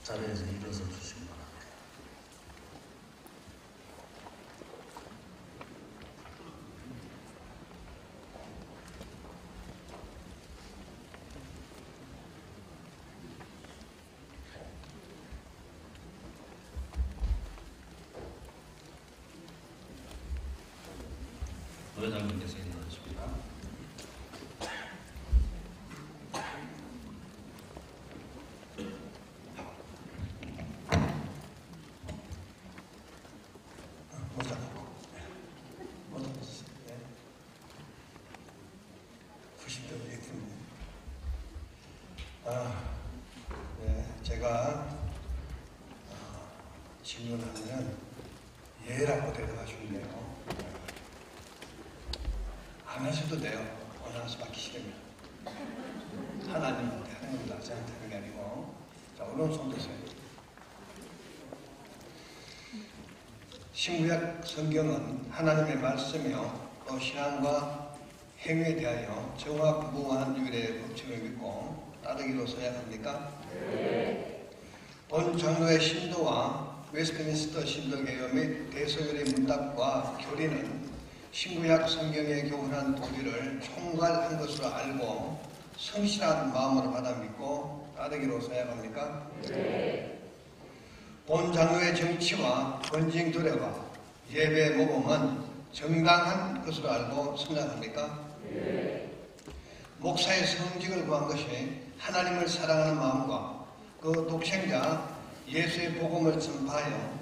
자리에서 일어서 주시기 바랍니다. 노회장님께서 인도하십니다. 제가 질문하면 예라고 대답하시면 돼요. 안 하셔도 돼요. 원하서 받기 싫으면. 하나님한테 하는 겁니다. 저한테 하는 게 아니고. 자, 오른손 드세요. 신구약 성경은 하나님의 말씀이요, 또 신앙과 행위에 대하여 정확무한 유일의 법칙을 믿고 따르기로 서약합니까? 네. 본 장로의 신도와 웨스트민스터 신도개요 및 대서열의 문답과 교리는 신구약 성경에 교훈한 도리를 총괄한 것으로 알고 성실한 마음으로 받아 믿고 따르기로 서약합니까? 네. 본 장로의 정치와 권징 도래와 예배 모범은 정당한 것으로 알고 생각합니까? 네. 목사의 성직을 구한 것이 하나님을 사랑하는 마음과 그 독생자 예수의 복음을 전파하여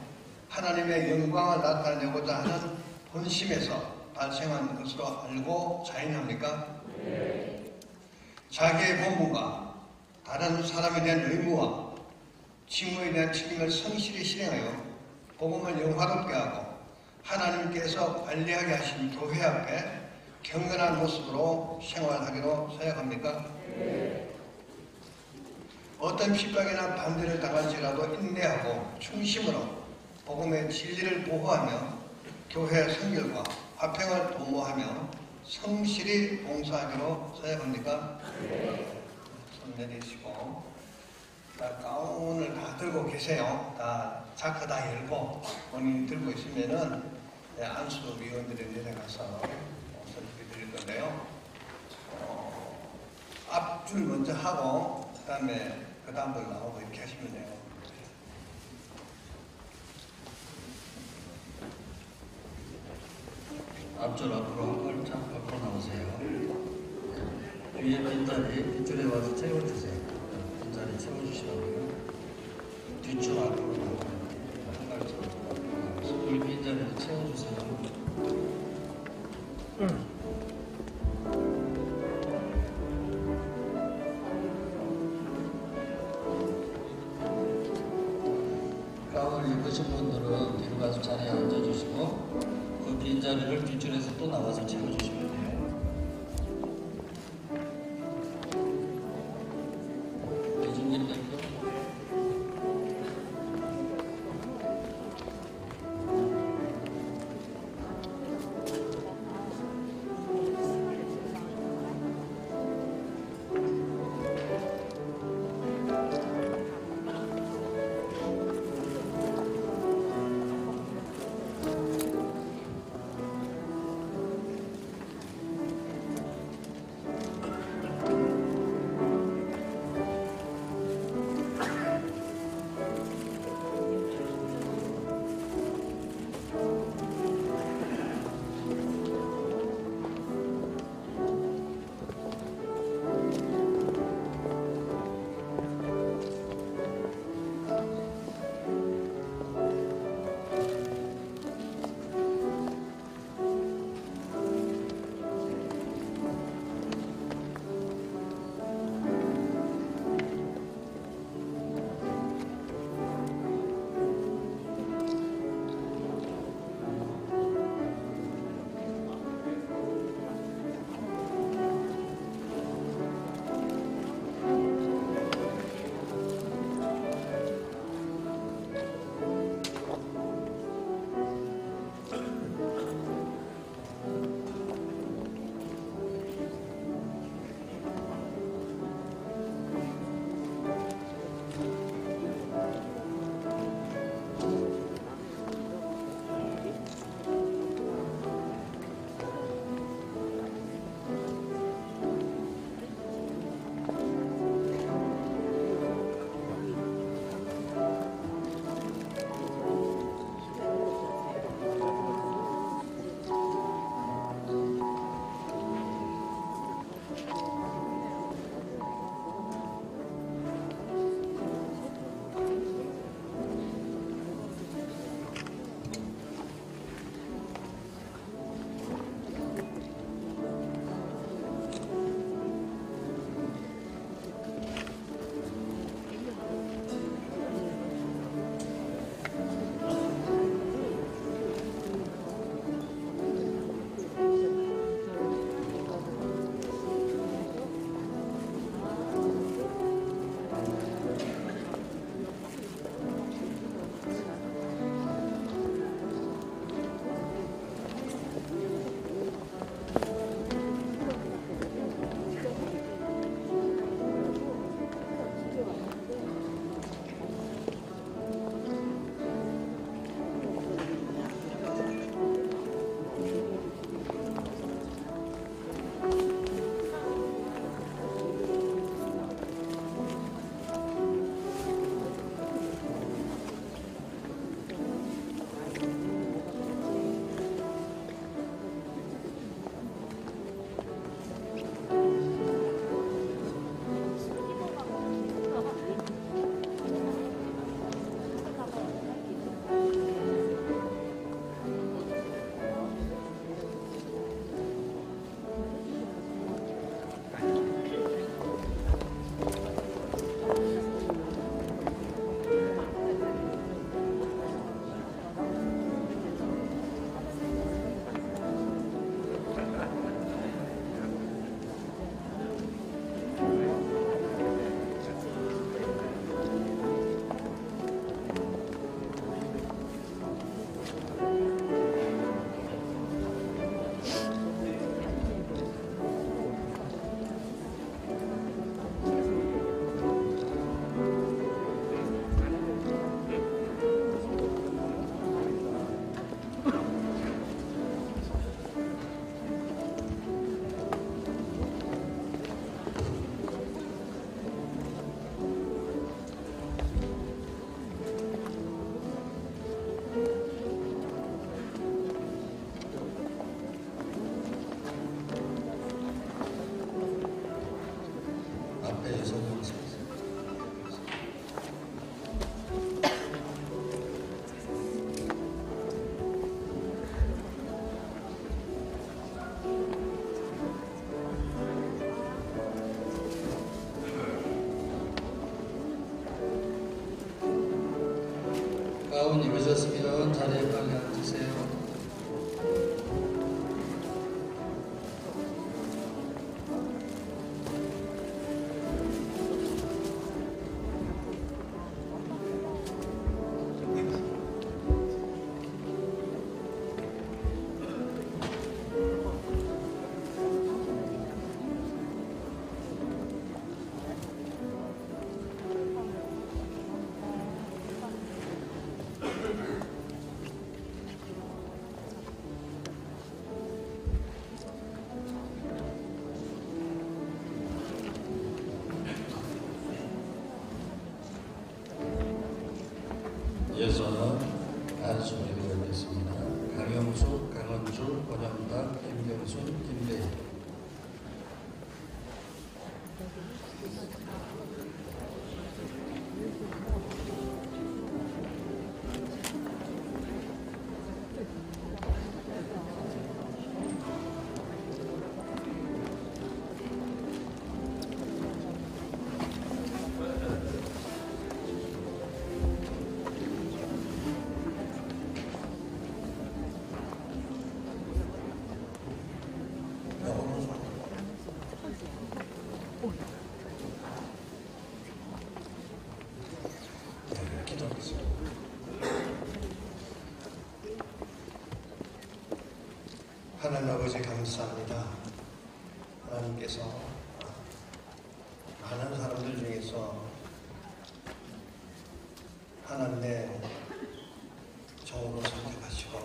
하나님의 영광을 나타내고자 하는 본심에서 발생한 것으로 알고 자인합니까? 네. 자기의 본분과 다른 사람에 대한 의무와 직무에 대한 책임을 성실히 실행하여 복음을 영화롭게 하고 하나님께서 관리하게 하신 교회 앞에 경건한 모습으로 생활하기로 서약합니까? 네. 어떤 핍박이나 반대를 당할지라도 인내하고 충심으로 복음의 진리를 보호하며 교회 선결과 화평을 도모하며 성실히 봉사하기로 서약합니까? 네. 손 내리시고, 다 가운을 다 들고 계세요. 다 자크 다 열고 본인이 들고 있으면은 안수 위원들이 내려가서 설득해 드릴 건데요. 앞줄 먼저 하고 그 다음 분 나오고 이렇게 하시면 돼요. 앞줄 앞으로 활짝 앞으로 나오세요. 뒤에 빈자리 뒷줄에 와서 채워주세요. 빈자리 채워주시고요. 뒷줄 앞으로 나오고 한 발짝 이 빈자리를 채워주세요. 가운을 입으신 분들은 뒤로 가서 자리에 앉아주시고 그 빈자리를 뒷줄에서 또 나와서 채워주시면 돼요. 대중님들도 사건 이루어졌으면 자리에 빨리 앉으세요. 이어서 안수를 드리겠습니다. 강영수, 강원주, 권영탁, 김경순, 김대희. 하나님 아버지 감사합니다. 하나님께서 많은 사람들 중에서 하나님의 종으로 선택하시고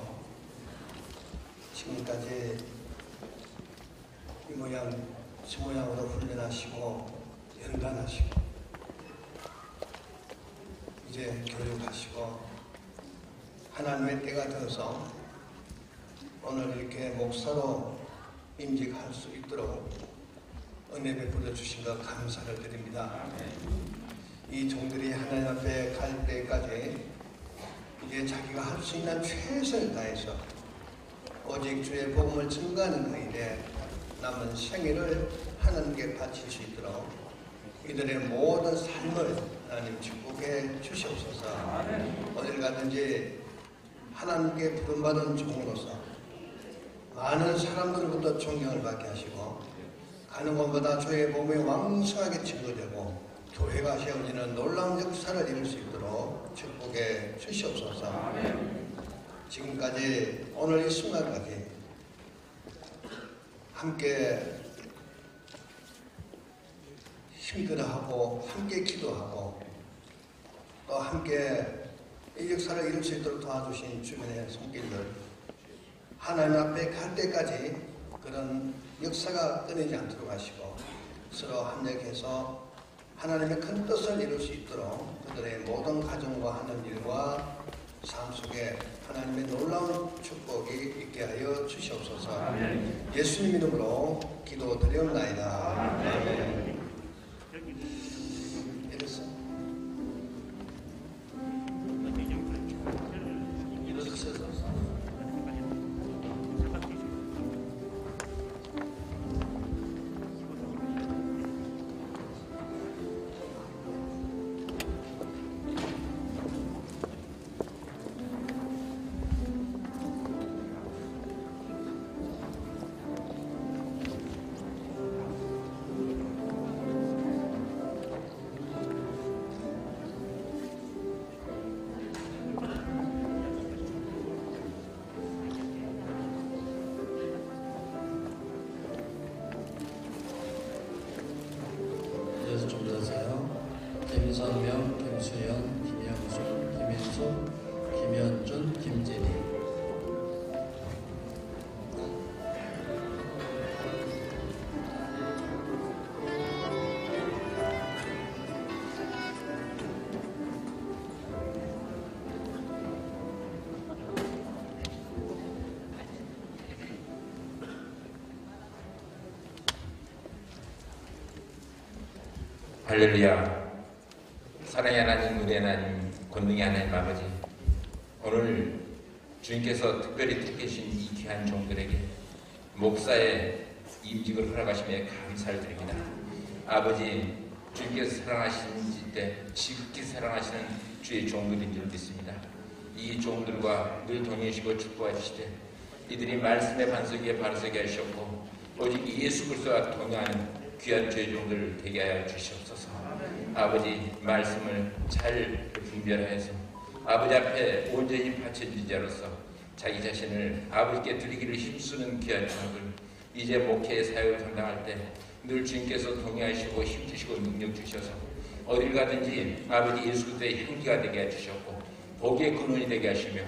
지금까지 이 모양 저 모양으로 훈련하시고 연단하시고 이제 교육하시고 하나님의 때가 되어서 오늘 이렇게 목사로 임직할 수 있도록 은혜 베풀어 주신 것 감사를 드립니다. 이 종들이 하나님 앞에 갈 때까지 이제 자기가 할 수 있는 최선을 다해서 오직 주의 복음을 증거하는 그 일에 남은 생애를 하나님께 바칠 수 있도록 이들의 모든 삶을 하나님 축복해 주시옵소서. 어딜 가든지 하나님께 부름받은 종으로서 많은 사람들로부터 존경을 받게 하시고 가는 곳마다 주의 몸에 왕성하게 증거되고 교회가 세워지는 놀라운 역사를 이룰 수 있도록 축복해 주시옵소서. 지금까지 오늘 이 순간까지 함께 힘들어하고 함께 기도하고 또 함께 이 역사를 이룰 수 있도록 도와주신 주변의 손길들 하나님 앞에 갈 때까지 그런 역사가 끊이지 않도록 하시고 서로 합력해서 하나님의 큰 뜻을 이룰 수 있도록 그들의 모든 가정과 하는 일과 삶 속에 하나님의 놀라운 축복이 있게 하여 주시옵소서. 아멘. 예수님 이름으로 기도드리옵나이다. 아멘. 이랬어. 김선명, 김수연, 김영수, 김인수, 김현준, 김진희. 할렐루야. 사랑의 하나님, 은혜의 하나님, 권능의 하나님 아버지, 오늘 주님께서 특별히 택하신 이 귀한 종들에게 목사의 임직을 허락하심에 감사를 드립니다. 아버지, 주님께서 사랑하시는 때 지극히 사랑하시는 주의 종들인 줄 믿습니다. 이 종들과 늘 동행하시고 축복하시되 이들이 말씀의 반석에 바로서게 하셨고 오직 예수 그리스도와 동행하는 귀한 주의 종들 되게 하여 주시옵소서. 아버지 말씀을 잘 분별하여서 아버지 앞에 온전히 바쳐진 자로서 자기 자신을 아버지께 드리기를 힘쓰는 귀한 종들 이제 목회의 사역을 감당할 때 늘 주님께서 동행하시고 힘주시고 능력 주셔서 어딜 가든지 아버지 예수 그리스도의 향기가 되게 해주셨고 복의 근원이 되게 하시며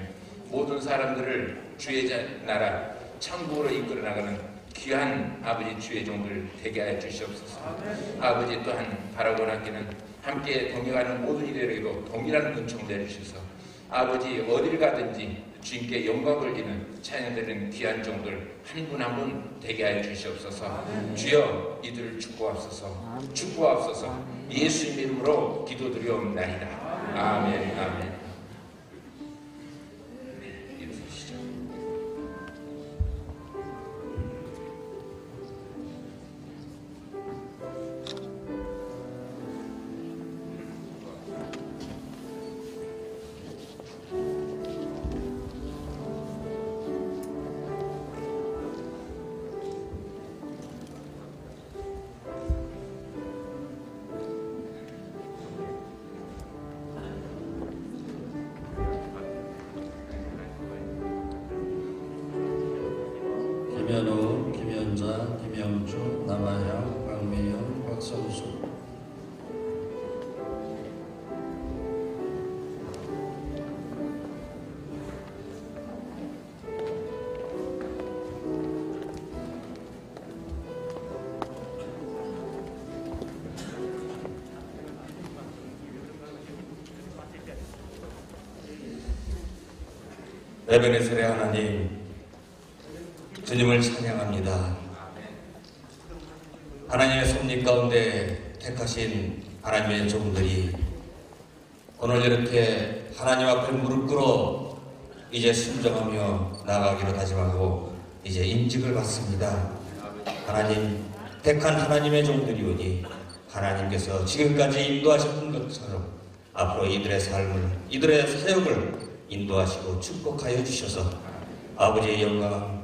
모든 사람들을 주의 나라 천국으로 이끌어 나가는 귀한 아버지 주의 종들 되게 하여 주시옵소서. 아버지 또한 바라고 하기는 함께 동행하는 모든 이들에게도 동일한 은총 내주셔서 아버지 어딜 가든지 주님께 영광을 드리는 찬양드리는 귀한 종들 한 분 한 분 되게 하여 주시옵소서. 주여 이들을 축복하옵소서. 예수님 이름으로 기도드리옵나이다. 아멘. 아멘. 일어서시죠. 김현우, 김현자, 김영주, 남아영, 박미영, 박성수. 에베네셀의 하나님, 주님을 찬양합니다. 하나님의 섭리 가운데 택하신 하나님의 종들이 오늘 이렇게 하나님 앞에 무릎 꿇어 이제 순종하며 나아가기로 다짐하고 이제 임직을 받습니다. 하나님, 택한 하나님의 종들이오니 하나님께서 지금까지 인도하셨던 것처럼 앞으로 이들의 삶을, 이들의 사역을 인도하시고 축복하여 주셔서 아버지의 영광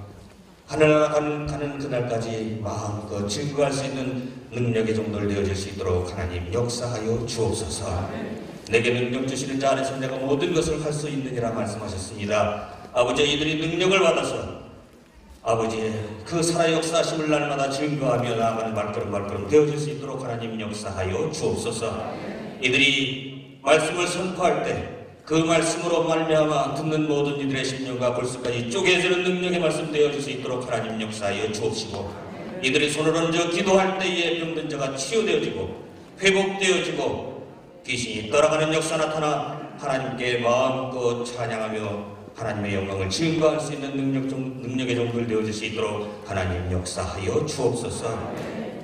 하늘나라 가는 그날까지 마음껏 즐거워할 수 있는 능력의 종들 되어질 수 있도록 하나님 역사하여 주옵소서. 내게 능력 주시는 자 안에서 내가 모든 것을 할 수 있느니라 말씀하셨습니다. 아버지, 이들이 능력을 받아서 아버지의 그 살아 역사하심을 날마다 증거하며 나아가는 발걸음 되어질 수 있도록 하나님 역사하여 주옵소서. 이들이 말씀을 선포할 때 그 말씀으로 말미암아 듣는 모든 이들의 심령과 골수까지 쪼개지는 능력의 말씀 되어질 수 있도록 하나님 역사하여 주옵시고, 이들이 손을 얹어 기도할 때에 병든 자가 치유되어지고 회복되어지고 귀신이 떠나가는 역사 나타나 하나님께 마음껏 찬양하며 하나님의 영광을 증거할 수 있는 능력의 종들 되어질 수 있도록 하나님 역사하여 주옵소서.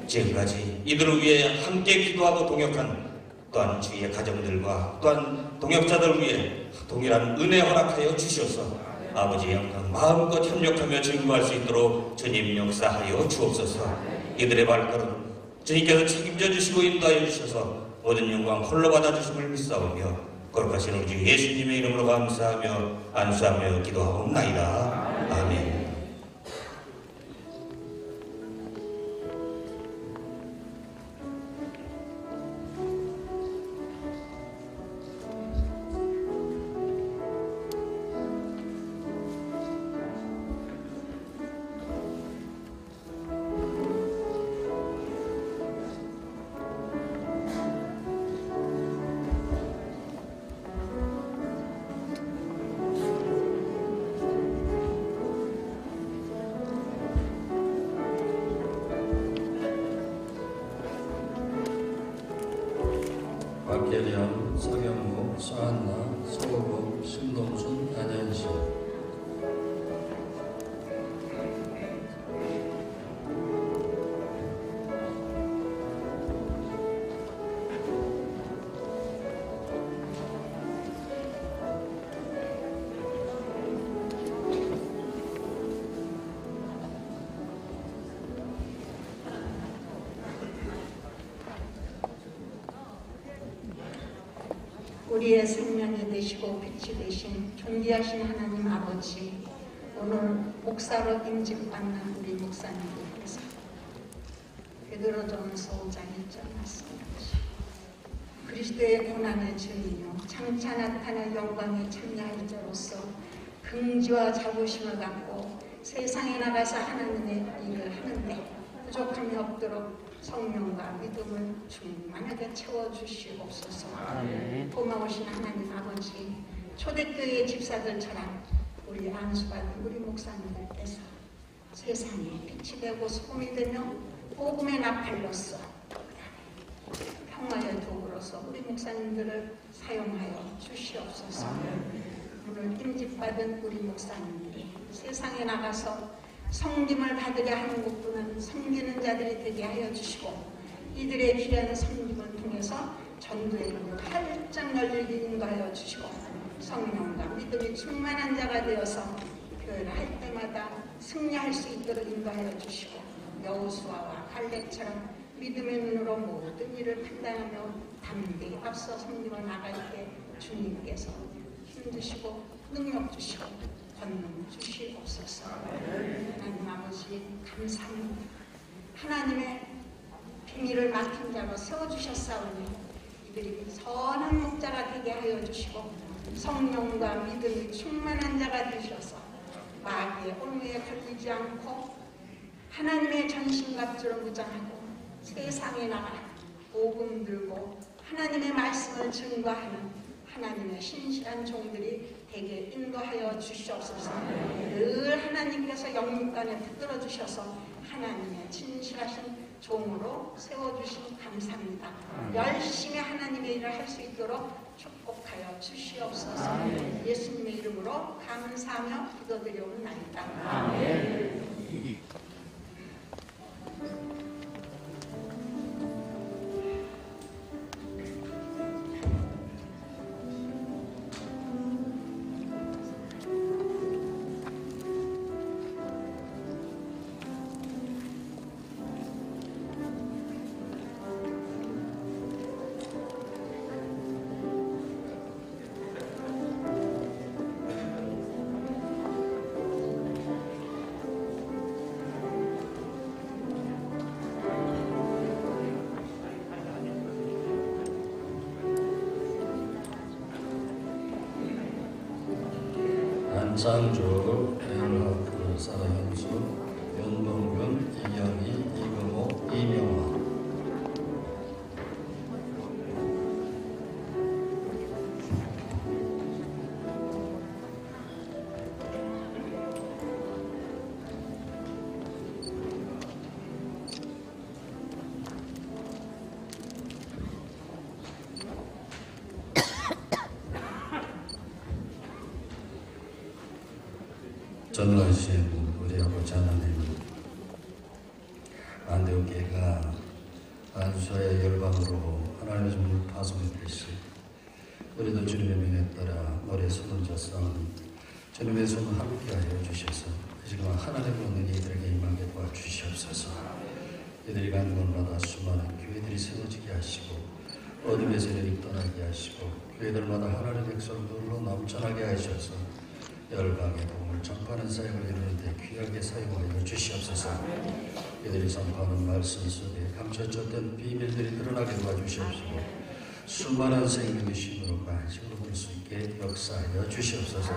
지금까지 이들을 위해 함께 기도하고 동역한 또한 주위의 가정들과 또한 동역자들을 위해 동일한 은혜 허락하여 주시옵소서. 아버지의 영광 마음껏 협력하며 증거할 수 있도록 주님 역사하여 주옵소서. 이들의 발걸음 주님께서 책임져 주시고 인도하여 주셔서 모든 영광 홀로 받아주심을 믿사오며 거룩하신 우리 주 예수님의 이름으로 감사하며 안수하며 기도하옵나이다. 아멘. 박계령, 서경무, 서한나, 서호복, 신동순, 안현식. 우리의 생명이 되시고 빛이 되신 존귀하신 하나님 아버지, 오늘 목사로 임직받는 우리 목사님들께서 베드로전서 5장 1절 말씀하시 그리스도의 고난의 증인요 장차 나타날 영광에 참여할 자로서 긍지와 자부심을 갖고 세상에 나가서 하나님의 일을 하는데 부족함이 없도록 성령과 믿음을 충만하게 채워주시옵소서. 고마우신 하나님 아버지, 초대교회 집사들처럼 우리 안수받은 우리 목사님들께서 세상에 빛이 되고 소금이 되며 복음의 나팔로서 평화의 도구로서 우리 목사님들을 사용하여 주시옵소서. 오늘 임직받은 우리 목사님들이 세상에 나가서 섬김을 받으려 하는 것뿐은 섬기는 자들이 되게 하여 주시고 이들의 귀한 섬김을 통해서 전도의 문이 활짝 열리게 인도하여 주시고 성령과 믿음이 충만한 자가 되어서 교회를 할 때마다 승리할 수 있도록 인도하여 주시고 여호수아와 갈렙처럼 믿음의 눈으로 모든 일을 판단하며 담대히 앞서 섬김을 나갈 때 주님께서 힘주시고 능력 주시고 권능 주시옵소서. 하나님 아버지 감사합니다. 하나님의 비밀을 맡은 자로 세워주셨사오니 이들이 선한 목자가 되게 하여 주시고 성령과 믿음이 충만한 자가 되셔서 마귀의 올무에 걸리지 않고 하나님의 전신갑주를 무장하고 세상에 나가 복음 들고 하나님의 말씀을 증거하는 하나님의 신실한 종들이 되게 인도하여 주시옵소서. 늘 하나님께서 영육간에 붙들어 주셔서 하나님의 진실하신 종으로 세워주신 감사합니다. 열심히 하나님의 일을 할 수 있도록 축복하여 주시옵소서. 예수님의 이름으로 감사하며 기도드려옵나이다. 아멘. 안창조, 에일하프, 사라현수, 윤동근, 이경희, 이금호, 이명화. 전능하신 우리 아버지 하나님, 안디옥교회가 안수의 열방으로 하나님의 종을 파송했듯이 우리도 주님의 명에 따라 노래 선언자 싸움 주님의 손을 함께하여 주셔서 지금 하나님의 오는 이들에게 임하게 도와주시옵소서. 이들이 가는 곳마다 수많은 교회들이 세워지게 하시고 어둠의 세력이 떠나게 하시고 교회들마다 하나님의 백성들로 넘쳐나게 하셔서 열방의 복음을 전파하는 사역을 이루는데 귀하게 사용하여 주시옵소서. 이들이 선포하는 말씀 속에 감춰졌던 비밀들이 드러나게 도와주시옵시고 수많은 생명의 힘으로 간식으로 볼 수 있게 역사하여 주시옵소서.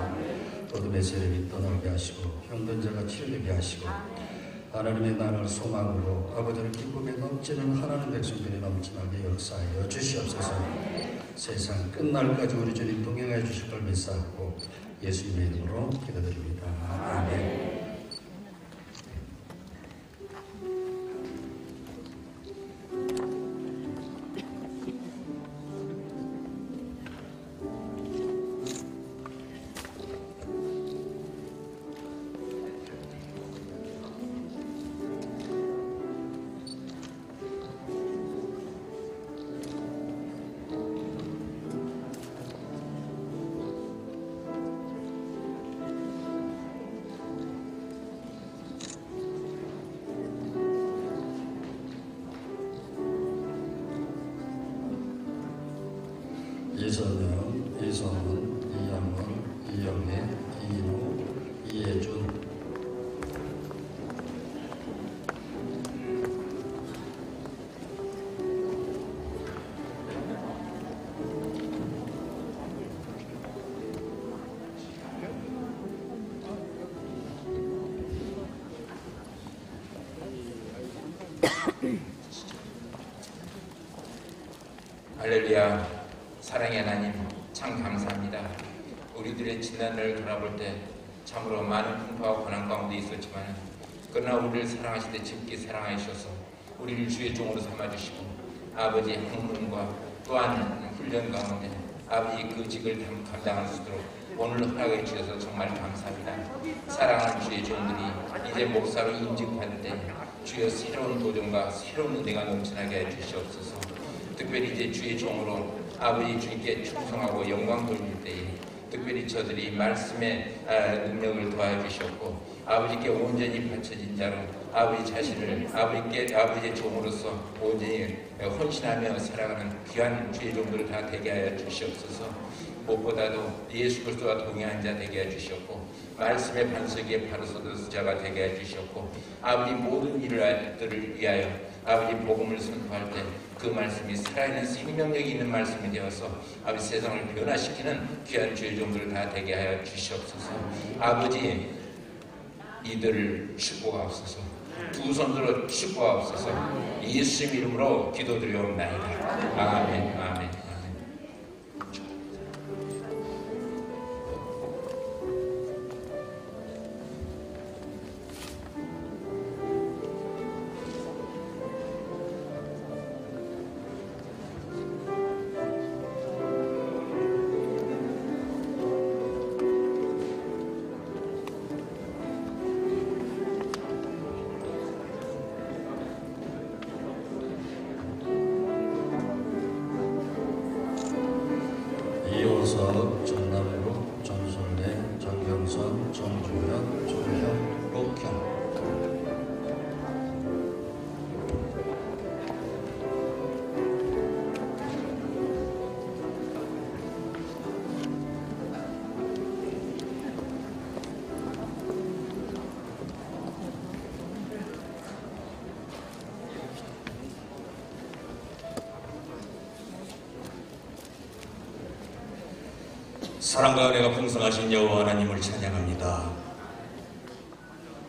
어둠의 세력이 떠나게 하시고 병든자가 치료되게 하시고 하나님의 나라를 소망으로 아버지를 기쁨에 넘치는 하나님 백성들이 넘치나게 역사하여 주시옵소서. 세상 끝날까지 우리 주님 동행하여 주실 걸 믿사옵고 예수님의 이름으로 기도드립니다. 아멘. 이선영, 이성은, 이양원, 이영애, 이인호, 이예준. 할렐루야. 사랑의 하나님, 참 감사합니다. 우리들의 지난날을 돌아볼 때 참으로 많은 풍파와 고난 가운데 있었지만 그러나 우리를 사랑하실 때 깊게 사랑하셔서 우리를 주의 종으로 삼아주시고 아버지의 학문과 또한 훈련 가운데 아버지 그 직을 감당할 수 있도록 오늘 허락해 주셔서 정말 감사합니다. 사랑하는 주의 종들이 이제 목사로 임직받을 때 주여 새로운 도전과 새로운 은혜가 넘쳐나게 해 주시옵소서. 특별히 이제 주의 종으로 아버지 주님께 충성하고 영광 돌릴 때에 특별히 저들이 말씀의 능력을 도와 주셨고 아버지께 온전히 바쳐진 자로 아버지 자신을 아버지의 종으로서 온전히 헌신하며 살아가는 귀한 주의 종들을 다 되게 하여 주시옵소서. 무엇보다도 예수 그리스도와 동행한 자 되게 해 주셨고 말씀의 반석에 바로 서는 자가 되게 해 주셨고 아버지 모든 일들을 위하여 아버지 복음을 선포할 때 그 말씀이 살아있는 생명력이 있는 말씀이 되어서 아버지 세상을 변화시키는 귀한 주의 종들을 다 되게 하여 주시옵소서. 아버지 이들을 축복하옵소서. 두 손들어 축복하옵소서. 예수님 이름으로 기도드리옵나이다. 아멘. 아멘. 이호석, 전남국, 전솔래, 정경선, 정주현, 조형, 록형. 사랑과 은혜가 풍성하신 여호와 하나님을 찬양합니다.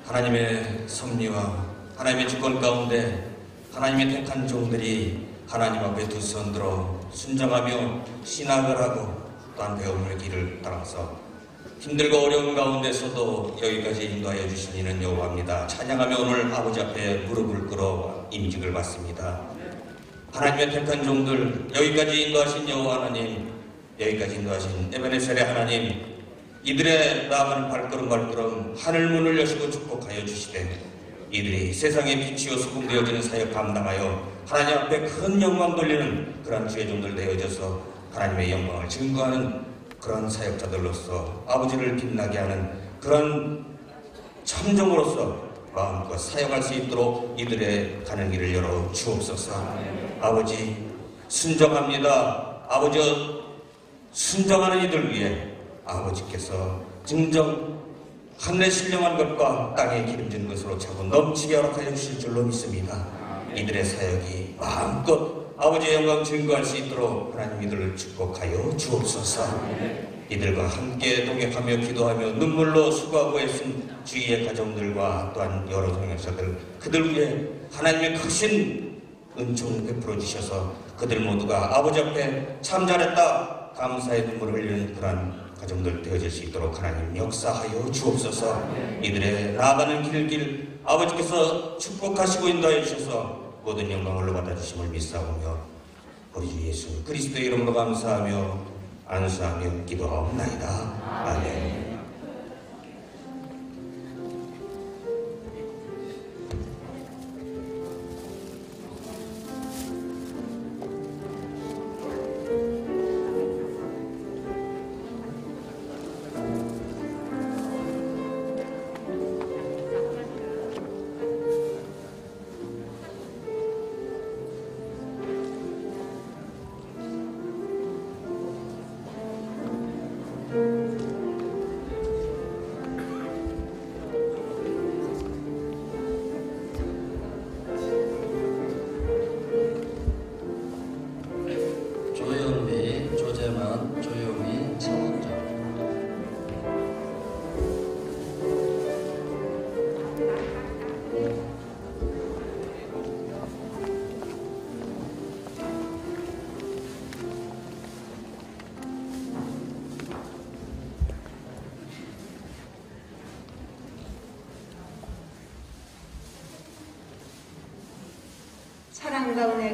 하나님의 섭리와 하나님의 주권 가운데 하나님의 택한 종들이 하나님 앞에 두 손 들어 순종하며 신학을 하고 또한 배움의 길을 따라서 힘들고 어려운 가운데서도 여기까지 인도하여 주신 이는 여호와입니다. 찬양하며 오늘 아버지 앞에 무릎을 꿇어 임직을 받습니다. 하나님의 택한 종들 여기까지 인도하신 여호와 하나님, 여기까지 인도하신 에베네셀의 하나님, 이들의 나아가는 발걸음 하늘문을 여시고 축복하여 주시되 이들이 세상의 빛이요 소금 되어지는 사역 감당하여 하나님 앞에 큰 영광 돌리는 그런 주의 종들 되어져서 하나님의 영광을 증거하는 그런 사역자들로서 아버지를 빛나게 하는 그런 참정으로서 마음껏 사역할 수 있도록 이들의 가는 길을 열어 주옵소서. 아버지 순종합니다. 아버지 순종하는 이들 위해 아버지께서 증정 하늘에 신령한 것과 땅에 기름진 것으로 차고 넘치게 허락하여 주실 줄로 믿습니다. 이들의 사역이 마음껏 아버지의 영광 증거할 수 있도록 하나님 이들을 축복하여 주옵소서. 이들과 함께 동역하며 기도하며 눈물로 수고하고 애쓴 주위의 가정들과 또한 여러 동역자들 그들 위해 하나님의 크신 은총을 베풀어 주셔서 그들 모두가 아버지 앞에 참 잘했다 감사의 눈물을 흘리는 그러한 가정들 되어질 수 있도록 하나님 역사하여 주옵소서. 이들의 나아가는 길길 아버지께서 축복하시고 인도하여 주셔서 모든 영광을 받아주심을 믿사오며 우리 주 예수 그리스도의 이름으로 감사하며 안수하며 기도하옵나이다. 아멘.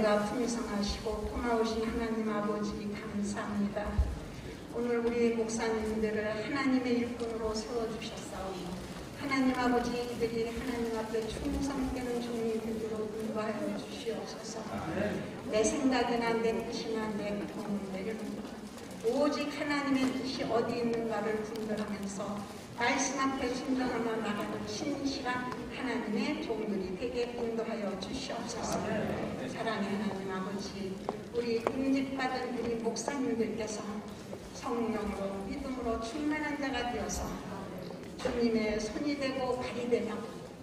은혜가 풍성하시고 고마우신 하나님 아버지 감사합니다. 오늘 우리 목사님들을 하나님의 일꾼으로 세워주셨사오니 하나님 아버지 이들이 하나님 앞에 충성되는 종이 되도록 인도하여 주시옵소서. 내 생각이나 내 뜻이나 내 공의를 오직 하나님의 뜻이 어디 있는가를 분별하면서 말씀 앞에 순종하며 나가는 신실한 하나님의 종들이 되게 인도하여 주시옵소서. 사랑의 하나님 아버지, 우리 임직받은 우리 목사님들께서 성령으로 믿음으로 충만한 자가 되어서 주님의 손이 되고 발이 되며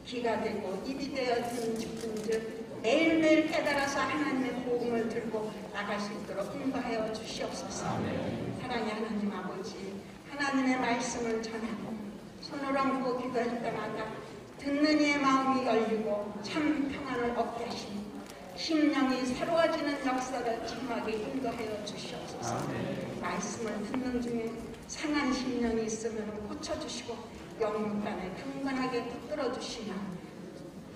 귀가 되고 입이 되어진 직분들 매일매일 깨달아서 하나님의 복음을 들고 나갈 수 있도록 인도하여 주시옵소서. 사랑의 하나님 아버지, 하나님의 말씀을 전하고 손을 얹고 기도할 때마다 듣는 이의 마음이 열리고 참 평안을 얻게 하시니 심령이 새로워지는 역사를 참하게 인도하여 주시옵소서. 말씀을 듣는 중에 상한 심령이 있으면 고쳐주시고 영육간에 경건하게 붙들어 주시면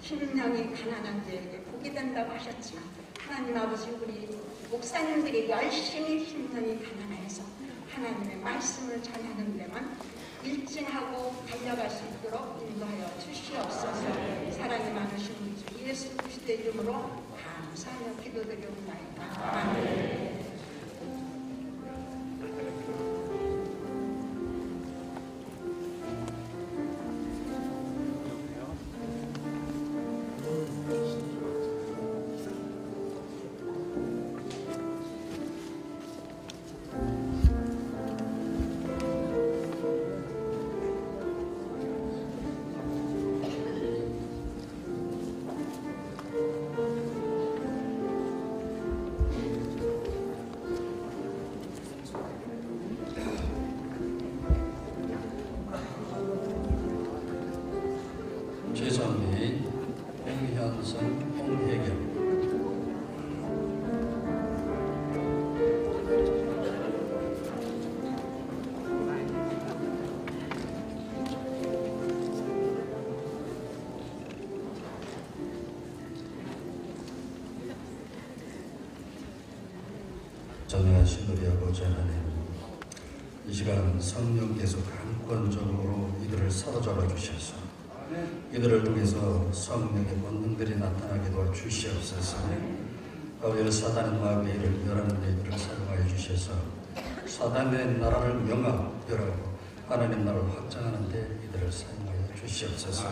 심령이 가난한 자에게 복이 된다고 하셨지만 하나님 아버지, 우리 목사님들이 열심히 심령이 가난해서 하나님의 말씀을 전하는 데만 일진하고 달려갈 수 있도록 인도하여 주시옵소서. 사랑이 많으신 우리 주 예수 그리스도의 이름으로 감사하며 기도드리옵나이다. 아멘. 최선미, 홍현선, 홍혜경. 전능하신 우리 아버지 하나님, 이 시간 성령께서 강권적으로 이들을 사로잡아 주셔서 이들을 통해서 성령의 본능들이 나타나게 도와주시옵소서. 아버지, 사단의 마귀의 일을 멸하는 데 이들을 사용하여 주셔서 사단의 나라를 명하고 하나님 나라를 확장하는 데 이들을 사용하여 주시옵소서.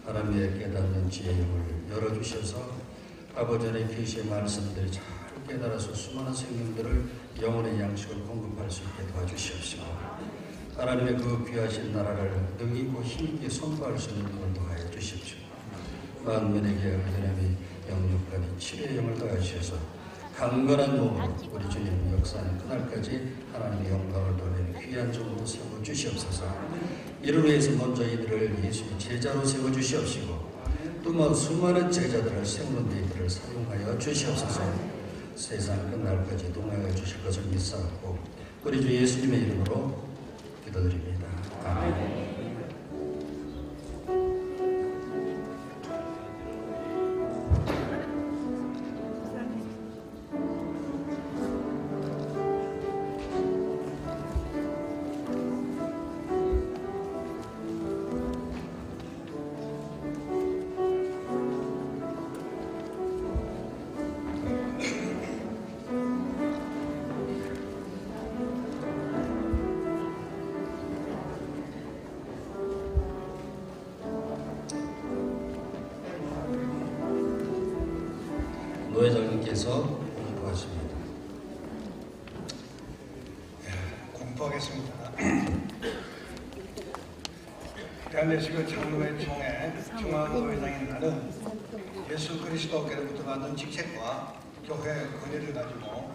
하나님의 깨닫는 지혜의 영을 열어주셔서 아버지 하나님의 계시의 말씀들이 잘 깨달아서 수많은 생명들을 영혼의 양식을 공급할 수 있게 도와주시옵시고 하나님의 그 귀하신 나라를 능히고 힘있게 선포할 수 있는 눈을 더하여 주십시오. 만민에게 하나님이 영육간의 치료의 영을 더하여 주셔서 강건한 몸으로 우리 주님 역사하는 그날까지 하나님의 영광을 돌리는 귀한 종으로 세워주시옵소서. 이를 위해서 먼저 이들을 예수의 제자로 세워주시옵시고 또 수많은 제자들을 세우는 데 이들을 사용하여 주시옵소서. 세상 끝날까지 동행해 주실 것을 믿사옵고 우리 주 예수님의 이름으로 기도드립니다. 아멘. 노회장님께서 공부하십니다. 공부하겠습니다. 대한예수교 장로회 총회 중앙노회장인 나는 예수 그리스도께로부터 받은 직책과 교회 권위를 가지고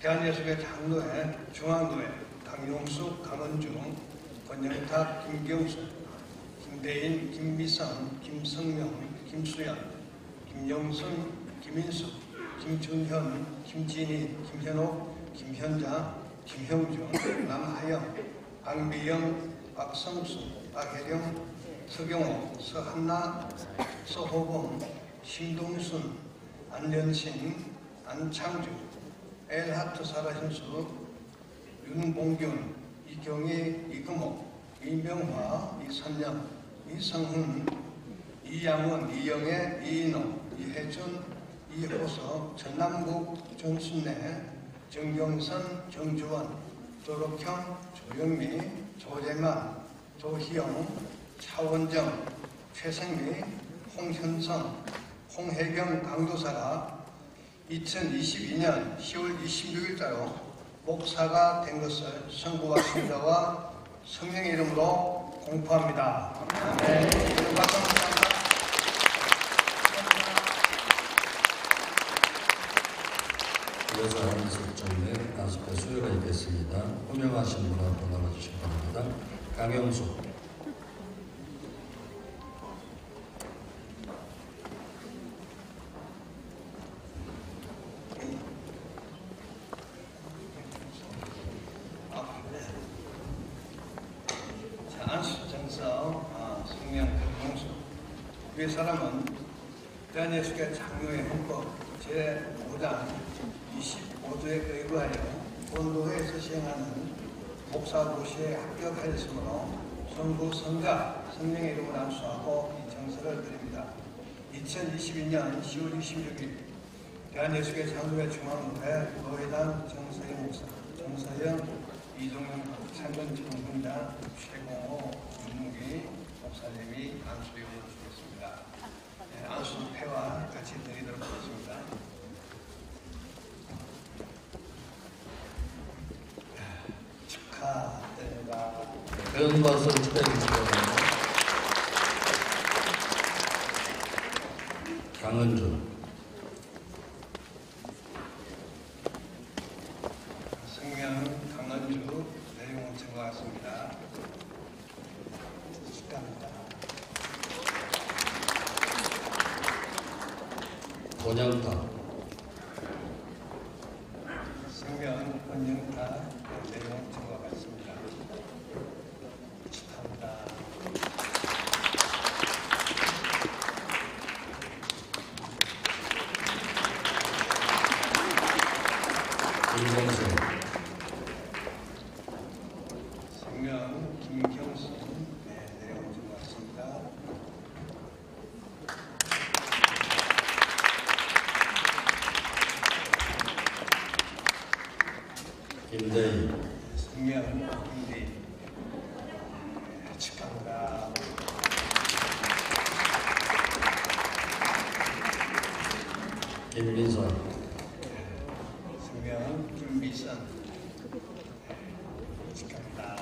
대한예수교 장로회 중앙노회 강용숙, 강은중, 권영탁, 김경수, 김대인, 김미선, 김성명, 김수연, 김영순, 김인숙, 김준현, 김진희, 김현옥, 김현자, 김형준, 남하영, 박미영, 박성수, 박혜령, 서경호, 서한나, 서호봉, 심동순, 안련신, 안창주, 엘하트 사라힌수, 윤봉균, 이경희, 이금옥, 이명화, 이선영, 이성훈, 이양원, 이영애, 이인호, 이혜준, 이호석, 전남국, 전순례, 정경선, 정주원, 조록형, 조영미, 조재만, 조희영, 차원정, 최생미, 홍현성, 홍혜경 강도사가 2022년 10월 26일자로 목사가 된 것을 선구와 순자와 성령의 이름으로 공포합니다. 아멘. 이어서 하는 설정에 나스페 수요가 있겠습니다. 호명하신 분 앞으로 나와주시기 바랍니다. 강영수. 우리 사람은 대한예수교 장로의 헌법 제5장 25조에 의거하여 본도에서 시행하는 목사고시에 합격하였으므로 성부, 성자, 성령의 이름을 안수하고 이 정서를 드립니다. 2022년 10월 26일 대한예수교 장로회 중앙회 거회단 정서영 목사, 정서영, 이종영 창건지부 분장, 최공호, 윤무기 목사님이 안수용을 주겠습니다. 네, 안수패와 같이 드리도록 하겠습니다. 축하드립니다. 큰 박수 축하해 주시기 바랍니다. 강은주. 성명 강은주 내용은 적과 같습니다. 축하합니다. 권영타. 성명 권영타 내용은 적과 같습니다. 축하합니다. 김경수. 성명 김경수 내용은 적과 같습니다. 김대희. 성명 김대희 축하합니다. 김민선. 성명 김미선 축하합니다.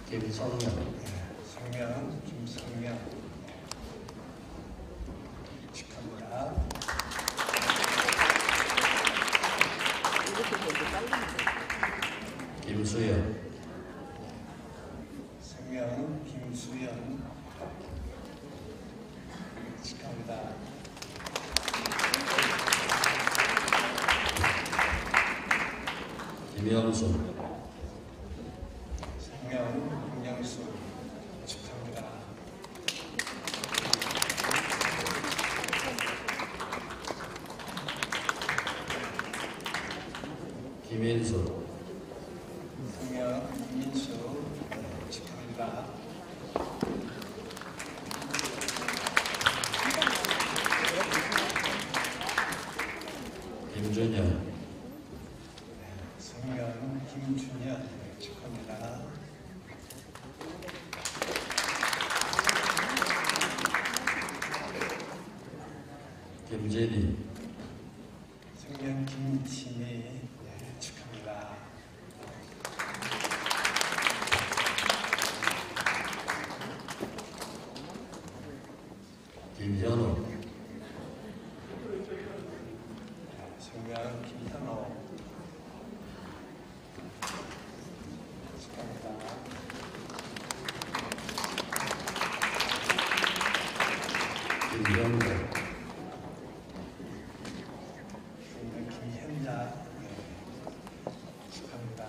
김성명. 성명 김성명 축하합니다. 김수연. 성명 김수연 축하합니다. 김영수. 성명 김영수 축하합니다. 김인수. 성명 김민수 축하합니다. 김준현. 성명 김준현 축하합니다. 김진희. 성명 김진희 축하합니다. 김현우. 성명 김현호 축하합니다. 김병대. 성명 김현자 축하합니다.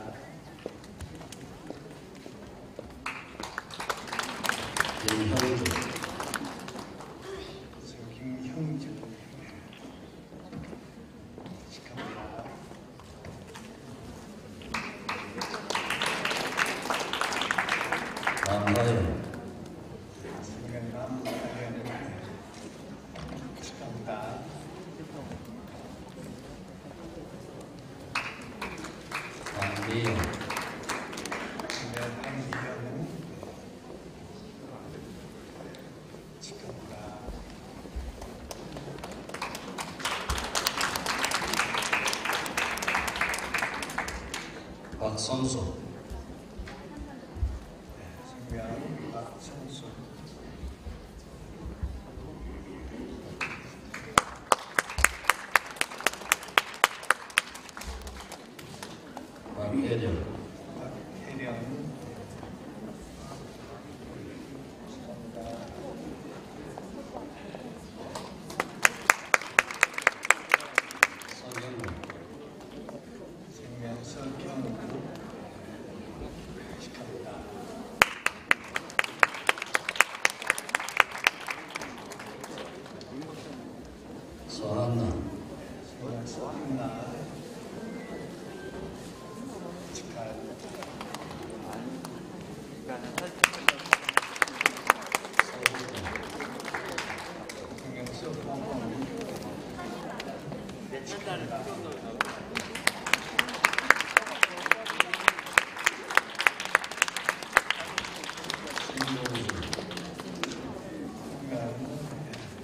한기영, 한기영은 축하합니다. 박선수, 생명 박선수, 박혜령, 박혜령, 서경우, 생명 서경우, 축하합니다. 서한나, 생명 서한나, 축하합니다. 생명 서보검, 축하합니다. 신동준,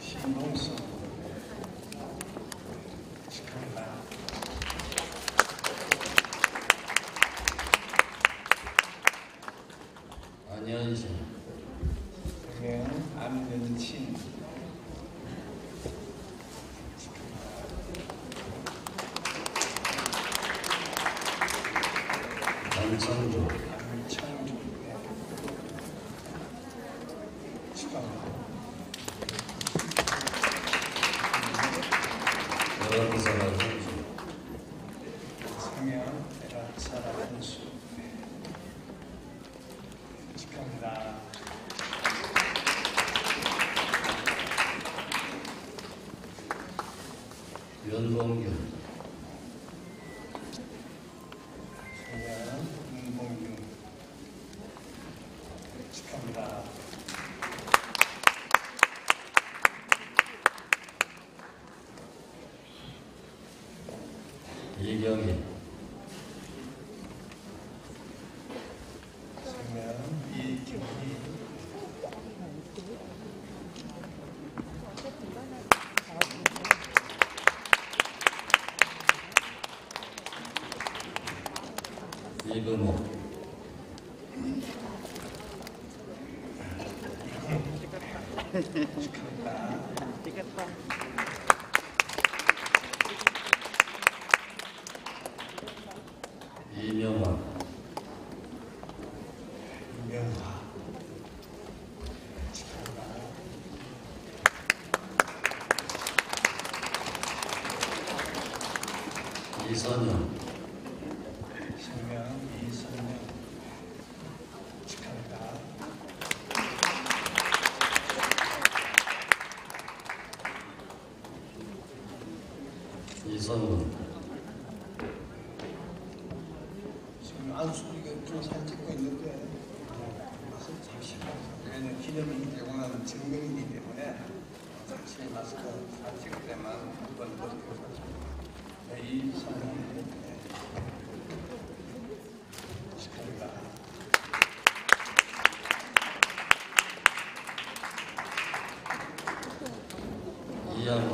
신동수, 축하합니다. 안현신, 생명 안면친, 안창조, 안창주, 축하합니다. 여러분사가 선수, 생명 에라사라 한수, 축하합니다. 윤봉균, 생명 윤봉균, 축하합니다. 이경희, 생명 이경희, 이금호, 축하합니다. 이명화, 유명화, 축하합니다. 이선영, 생명 이선영, 축하합니다. 이성훈, 지금 안수 이게 좀 사진 찍고 있는데 마스크 잠시만. 왜냐면 기념이 되고 나면 증명이기 때문에 잠시 마스크 잘 찍을 때만 한번 벗고 네, 이 선물 축하합니다. 이양원,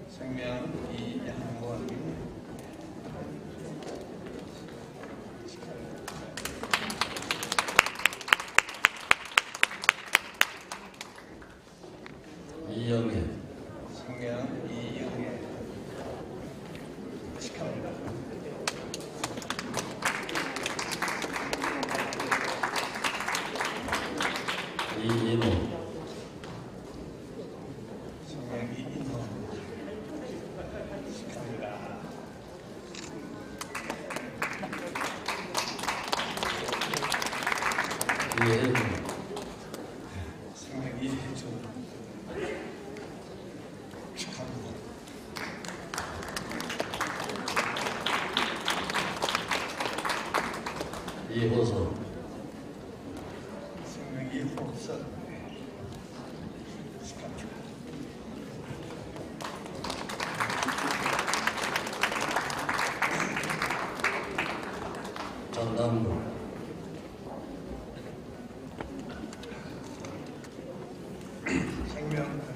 생명 이양원 이영애, 생명 이영애 축하합니다. 이인호, 생명 이인호 축하합니다. 이혜준, 생명 이혜준 축하합니다. 이호선, 생명 이호선 축하합니다.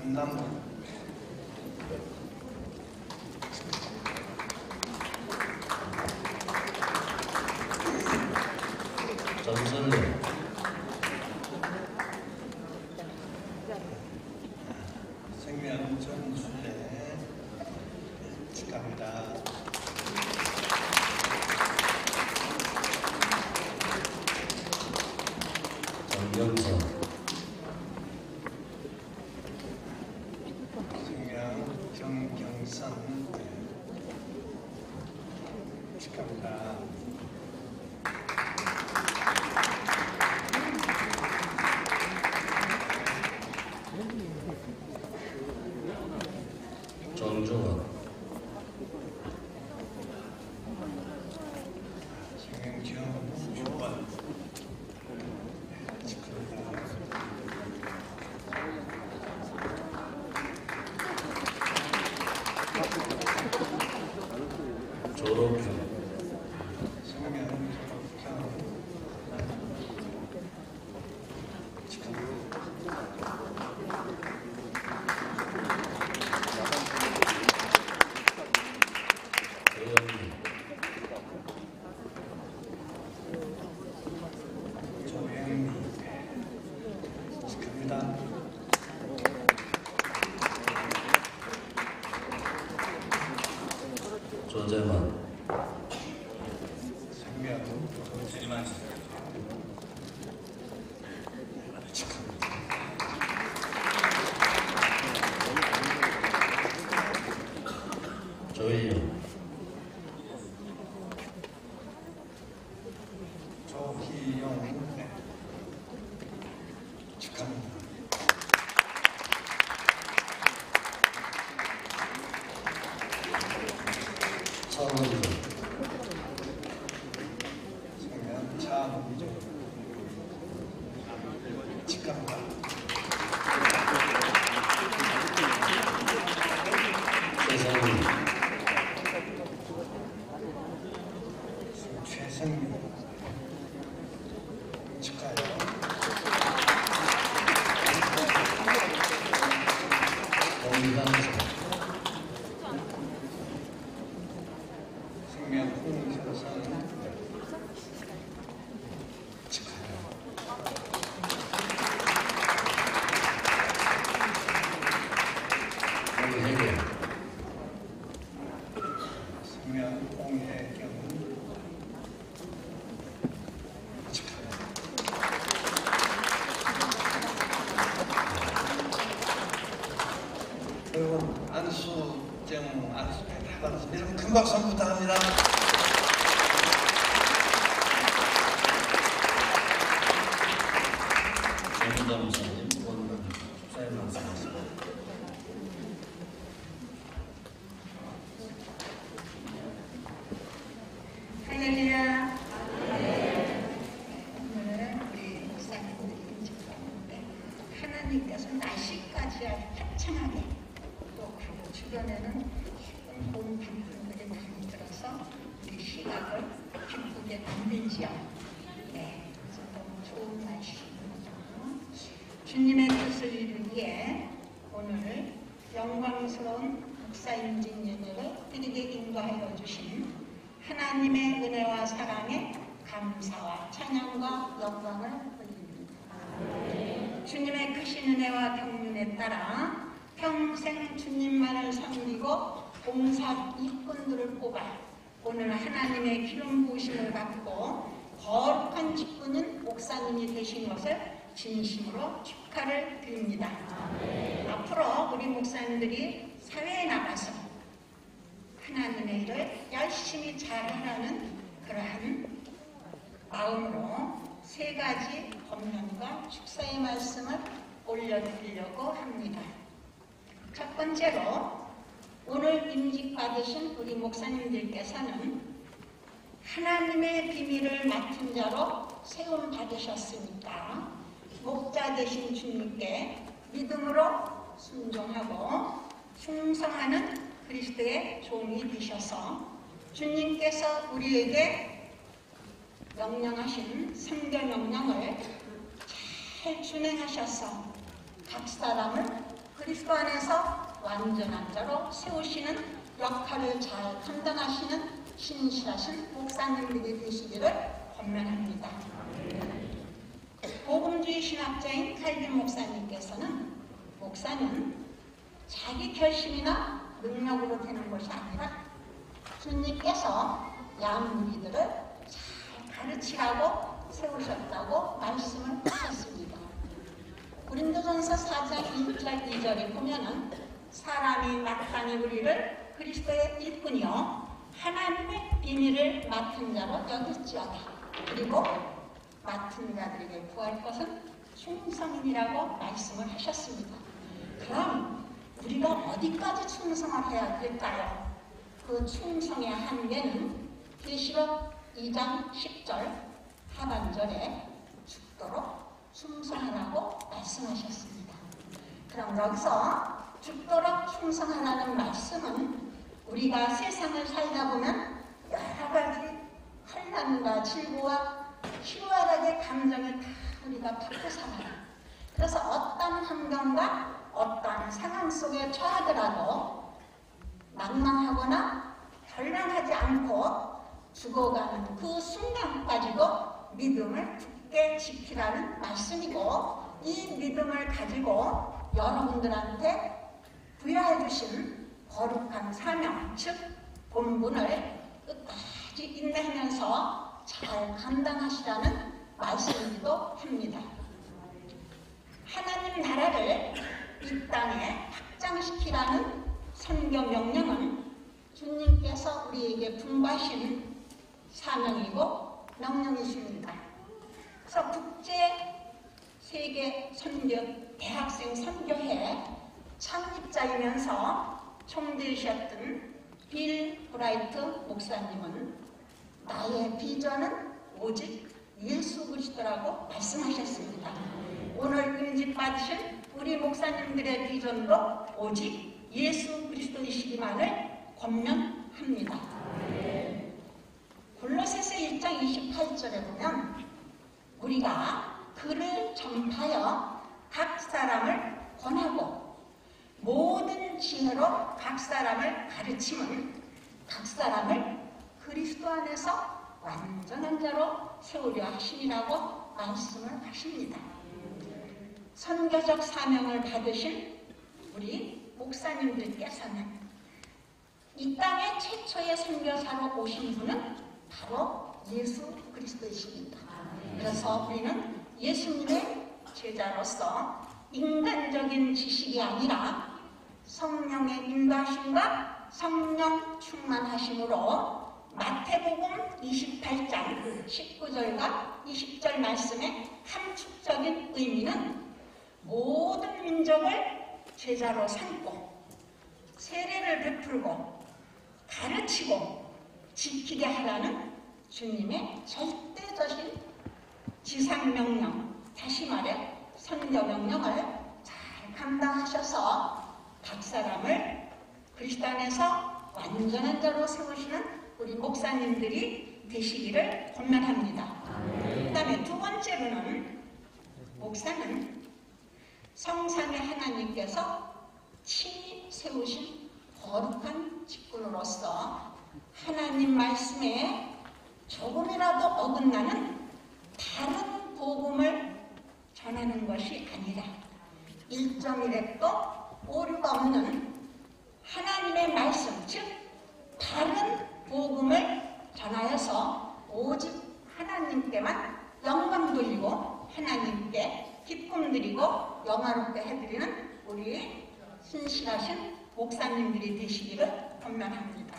전남도 전선래 생명 전순례 축하합니다. 정경선 생명 정경선 축하합니다. 정중원 생명 정주원 축하합니다. 조록현 생명 졸업형 축하합니다. 조영미 조영미 축하합니다. 조재만 생명 조재만 축하합니다. 조희영 조희용 축하합니다. 차원준 생명 차문조 축하합니다. 최성민 최성민 축하해요. 홍상수 생명 홍효선 축하해요. 홍혜경 생명 홍혜경 축하해요. 그리고 안수정 안수정 여러분 큰 박수 한번 부탁합니다. 정점사님 오늘 축사에 말씀하셨습니다. 할렐루야. 오늘은 우리 목사님들이 인식하는데 하나님께서 날씨까지 아주 화창하게 또 그 주변에는 봄 단풍들이 많이 들어서 우리 시각을 기쁘게 만들지요. 네, 그래서 너무 좋은 날씨입니다. 주님의 뜻을 이루기에 오늘 영광스러운 목사임진 예배를 드리게 인도하여 주신 하나님의 은혜와 사랑에 감사와 찬양과 영광을 올립니다. 주님의 크신 은혜와 경륜에 따라 평생 주님만을 섬기고 봉사 일꾼들을 뽑아 오늘 하나님의 기름 부으심을 받고 거룩한 직분인 목사님이 되신 것을 진심으로 축하를 드립니다. 앞으로 우리 목사님들이 사회에 나가서 하나님의 일을 열심히 잘하라는 그러한 마음으로 세 가지 권면과 축사의 말씀을 올려드리려고 합니다. 첫 번째로 오늘 임직받으신 우리 목사님들께서는 하나님의 비밀을 맡은 자로 세움 받으셨으니까 목자 되신 주님께 믿음으로 순종하고 충성하는 그리스도의 종이 되셔서 주님께서 우리에게 명령하신 성결 명령을 잘 준행하셔서 각 사람을 그리스도 안에서 완전한 자로 세우시는 역할을 잘 감당하시는 신실하신 목사님들이 되시기를 권면합니다. 복음주의 신학자인 칼빈 목사님께서는 목사는 자기 결심이나 능력으로 되는 것이 아니라 주님께서 양무리들을 잘 가르치라고 세우셨다고 말씀을 하셨습니다. 고린도전서 4장 1절 2절에 보면은 사람이 마땅히 우리를 그리스도의 일꾼이요 하나님의 비밀을 맡은 자로 여길지어다. 그리고 맡은 자들에게 구할 것은 충성이라고 말씀을 하셨습니다. 그럼 우리가 어디까지 충성을 해야 될까요? 그 충성의 한계는 계시록 2장 10절 하반절에 죽도록 충성하라고 말씀하셨습니다. 그럼 여기서 죽도록 충성하라는 말씀은 우리가 세상을 살다 보면 여러 가지 환난과 질고와 희화하게 감정을 다 우리가 받고 살아요. 그래서 어떤 환경과 어떤 상황 속에 처하더라도 낭망하거나 결란하지 않고 죽어가는 그 순간까지도 믿음을 굳게 지키라는 말씀이고, 이 믿음을 가지고 여러분들한테 부여해 주신 거룩한 사명, 즉 본분을 끝까지 인내하면서 잘 감당하시라는 말씀이기도 합니다. 하나님 나라를 이 땅에 확장시키라는 선교 명령은 주님께서 우리에게 분부하신 사명이고 명령이십니다. 그래서 국제 세계 선교 대학생 선교회 창립자이면서 총재이셨던 빌 브라이트 목사님은 나의 비전은 오직 예수 그리스도라고 말씀하셨습니다. 오늘 임직받으신 우리 목사님들의 비전도 오직 예수 그리스도이시기만을 권면합니다. 골로새서 1장 28절에 보면 우리가 그를 전파하여 각 사람을 권하고 모든 지혜로 각 사람을 가르침은 각 사람을 그리스도 안에서 완전한 자로 세우려 하심이라고 말씀을 하십니다. 선교적 사명을 받으신 우리 목사님들께서는 이 땅의 최초의 선교사로 오신 분은 바로 예수 그리스도이십니다. 그래서 우리는 예수님의 제자로서 인간적인 지식이 아니라 성령의 인도하심과 성령 충만하심으로 마태복음 28장 19절과 20절 말씀의 함축적인 의미는 모든 민족을 제자로 삼고 세례를 베풀고 가르치고 지키게 하라는 주님의 절대적인 지상명령, 다시 말해 선교명령을 잘 감당하셔서 각 사람을 그리스도 안에서 완전한 자로 세우시는 우리 목사님들이 되시기를 권면합니다. 그 다음에 두 번째로는 목사는 성삼위 하나님께서 친히 세우신 거룩한 직분으로서 하나님 말씀에 조금이라도 어긋나는 다른 복음을 전하는 것이 아니라 1.1획도 오류가 없는 하나님의 말씀, 즉 다른 복음을 전하여서 오직 하나님께만 영광 돌리고 하나님께 기쁨 드리고 영화롭게 해드리는 우리 신실하신 목사님들이 되시기를 권면합니다.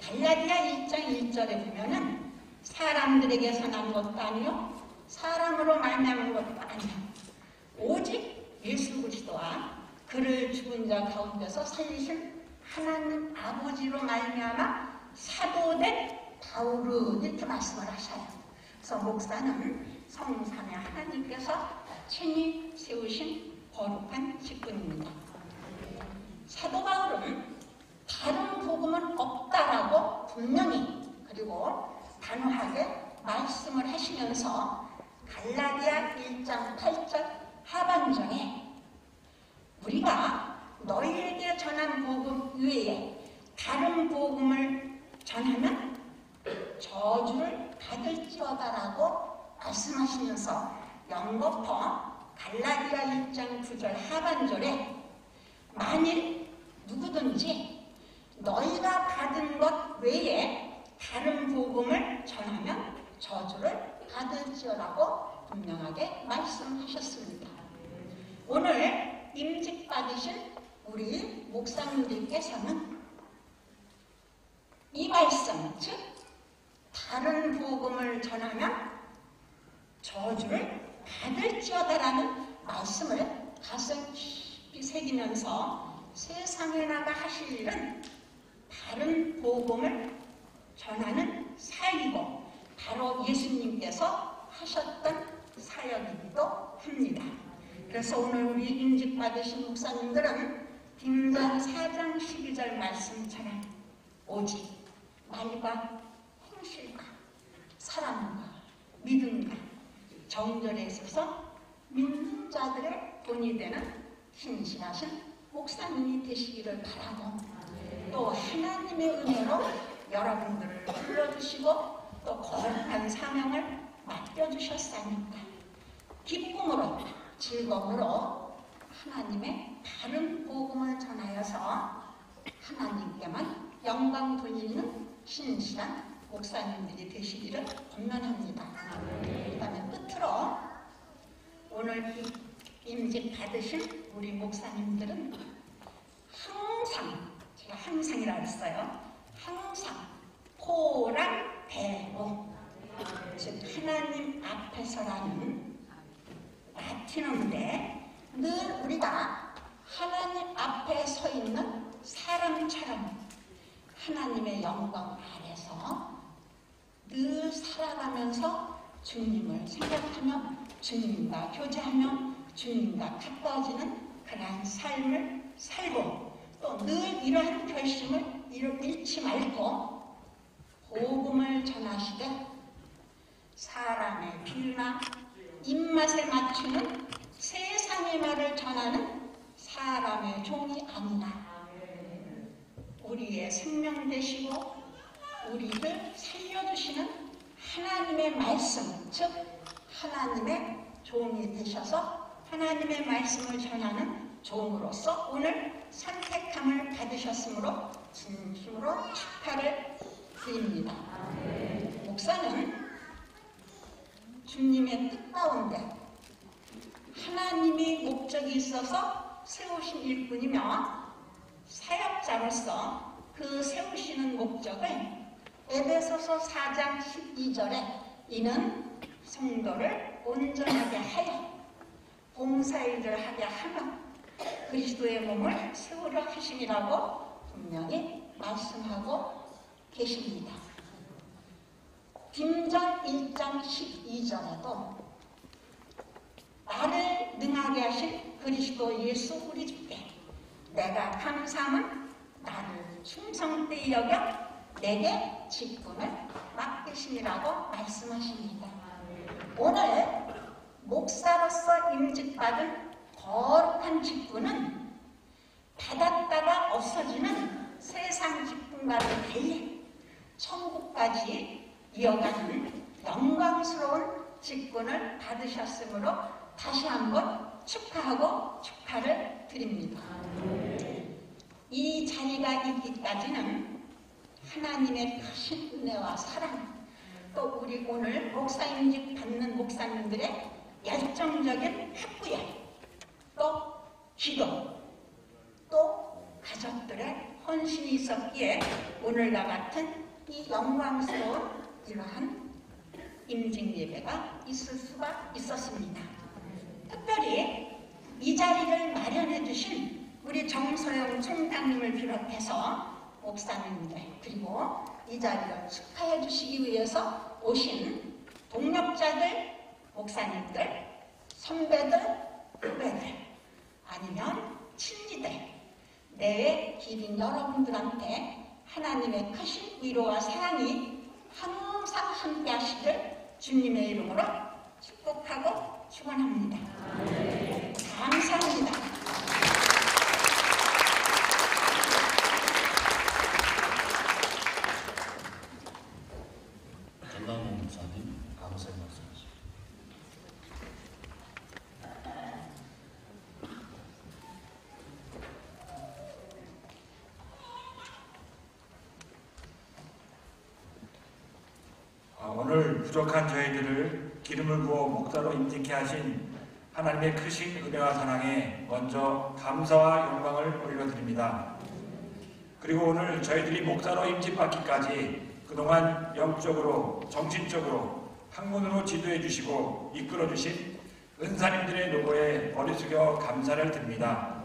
갈라디아 1장 1절에 보면은 사람들에게서 난 것도 아니요 사람으로 말미암은 것도 아니요 오직 예수 그리스도와 그를 죽은 자 가운데서 살리신 하나님 아버지로 말미암아 사도된 바울은 이렇게 말씀을 하셔요. 그래서 목사는 성삼위 하나님께서 친히 세우신 거룩한 직분입니다. 사도 바울은 다른 복음은 없다라고 분명히 그리고 단호하게 말씀을 하시면서 갈라디아 1장 8절 하반절에 우리가 외에 다른 복음을 전하면 저주를 받을지어다라고 말씀하시면서 연거푸 갈라디아 1장 9절 하반절에 만일 누구든지 너희가 받은 것 외에 다른 복음을 전하면 저주를 받을지어라고 분명하게 말씀하셨습니다. 오늘 임직받으신 우리 목사님들께서는 이 말씀, 즉 다른 복음을 전하면 저주를 받을지어다라는 말씀을 가슴 깊이 새기면서 세상에 나가 하실 일은 다른 복음을 전하는 사역이고 바로 예수님께서 하셨던 사역이기도 합니다. 그래서 오늘 우리 임직받으신 목사님들은 딩전 4장 12절 말씀처럼 오직 말과 행실과 사랑과 믿음과 정절에 있어서 믿는 자들의 본이 되는 신실하신 목사님이 되시기를 바라고 또 하나님의 은혜로 여러분들을 불러주시고 또 거룩한 사명을 맡겨주셨사니까 기쁨으로 즐거움으로 하나님의 바른 복음을 전하여서 하나님께만 영광 돌리는 신실한 목사님들이 되시기를 권면합니다. 그 다음에 끝으로 오늘 임직 받으신 우리 목사님들은 항상, 제가 항상이라고 했어요. 항상 포람대로, 즉 하나님 앞에서라는 라틴어인데 늘 우리가 하나님 앞에 서 있는 사람처럼 하나님의 영광 아래서 늘 살아가면서 주님을 생각하며 주님과 교제하며 주님과 가까워지는 그러한 삶을 살고 또 늘 이러한 결심을 잃지 말고 복음을 전하시되 사람의 비유나 입맛에 맞추는 세상의 말을 전하는 사람의 종이 아니라 우리의 생명 되시고 우리를 살려주시는 하나님의 말씀, 즉 하나님의 종이 되셔서 하나님의 말씀을 전하는 종으로서 오늘 선택함을 받으셨으므로 진심으로 축하를 드립니다. 목사는 주님의 뜻 가운데 하나님이 목적이 있어서 세우신 일뿐이며 사역자로서 그 세우시는 목적을 에베소서 4장 12절에 이는 성도를 온전하게 하여 봉사일을 하게 하며 그리스도의 몸을 세우려 하심이라고 분명히 말씀하고 계십니다. 딩전 1장 12절에도 나를 능하게 하신 그리스도 예수 우리 주께 내가 감사함은 나를 충성되이 여겨 내게 직분을 맡기심이라고 말씀하십니다. 오늘 목사로서 임직받은 거룩한 직분은 받았다가 없어지는 세상 직분과는 달리 천국까지 이어가는 영광스러운 직분을 받으셨으므로 다시 한번 축하하고 축하를 드립니다. 이 자리가 있기까지는 하나님의 크신 은혜와 사랑, 또 우리 오늘 목사임직 받는 목사님들의 열정적인 학구열, 또 기도, 또 가족들의 헌신이 있었기에 오늘과 같은 이 영광스러운 이러한 임직 예배가 있을 수가 있었습니다. 특별히 이 자리를 마련해 주신 우리 정서영 총장님을 비롯해서 목사님들 그리고 이 자리를 축하해 주시기 위해서 오신 동력자들, 목사님들, 선배들, 후배들 아니면 친지들 내외 기린 여러분들한테 하나님의 크신 위로와 사랑이 항상 함께 하시길 주님의 이름으로 축복하고 축원합니다. 감사합니다. 부족한 저희들을 기름을 부어 목사로 임직케 하신 하나님의 크신 은혜와 사랑에 먼저 감사와 영광을 올려드립니다. 그리고 오늘 저희들이 목사로 임직받기까지 그동안 영적으로 정신적으로 학문으로 지도해 주시고 이끌어 주신 은사님들의 노고에 머리 숙여 감사를 드립니다.